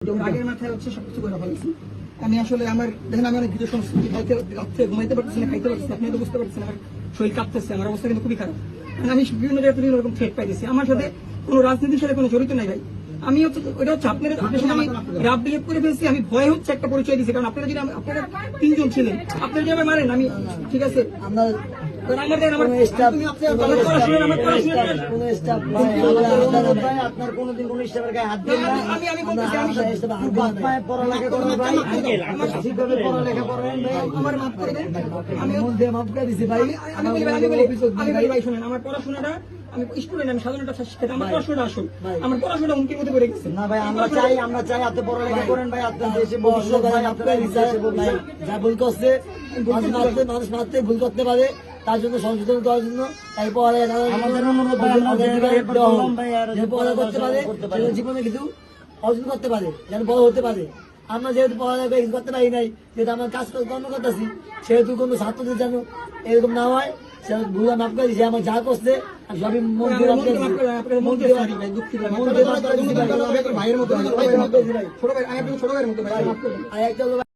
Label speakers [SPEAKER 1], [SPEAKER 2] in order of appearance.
[SPEAKER 1] আগের মাথায় হচ্ছে সবকিছু করে ফেলেছি। আমি আসলে আমার দেখেন আমি অনেক ভিডিও শুনছি, রাত্রে ঘুমাইতে পারতেছি না, খাইতে পারতেছি, আপনি তো বুঝতে পারছেন আমার শরীর কাঁপতেছে, আমার অবস্থা কিন্তু খুবই খারাপ। আমি বিভিন্ন জায়গায় বিভিন্ন রকম থ্রেট পাইতেছি। আমার সাথে কোনো রাজনীতির সাথে কোনো জড়িত নাই ভাই। আমি হচ্ছে ওটা হচ্ছে আপনার সাথে আমি রাব বিহেভ করে ফেলছি। আমি ভয় হচ্ছে একটা পরিচয় দিচ্ছি, কারণ আপনারা যদি আপনারা 3 জন ছিলেন, আপনারা যদি মারেন আমি ঠিক আছে আমরা
[SPEAKER 2] আপনার কোনদিন কোন স্টাফের গায়ে হাত দিয়ে পড়ালেখা করেন ভাই, ঠিকভাবে পড়ালেখা করেন ভাই,
[SPEAKER 1] আমার মাফ করে দেন।
[SPEAKER 2] আমি মন দিয়ে মাফ করে দিছি ভাই।
[SPEAKER 1] আমি বলি ভাই শুনেন, আমার পড়াশোনাটা আমি স্টুডেন্ট, আমি সাধারণত শিক্ষার্থী, আমার পড়াশোনা আসুন, আমার পড়াশোনা হুমকির মধ্যে পড়ে গেছে।
[SPEAKER 2] না ভাই আমরা চাই আপনি পড়ালেখা করেন ভাই, আপনার দেশে ভবিষ্যৎ ভাই, আপনার ভাই যা ভুল করছে মানুষ মারতে ভুল করতে পারে, তার জন্য সংশোধন করার জন্য তাই পড়ালেখা করতে পারে, জীবনে কিছু অর্জন করতে পারে, যেন বড় হতে পারে। আমরা যেহেতু পড়ালেখা কিছু করতে পারি নাই, যেহেতু আমরা কাজ কর্ম করতেছি, সেহেতু কোনো ছাত্রদের যেন এরকম না হয় সে ভুল মাফ করে দিচ্ছে। আমার যা করছে সবই মন দিয়ে
[SPEAKER 1] ভাইয়ের মতো ছোট ভাই, ছোট ভাইয়ের মতো ভাই।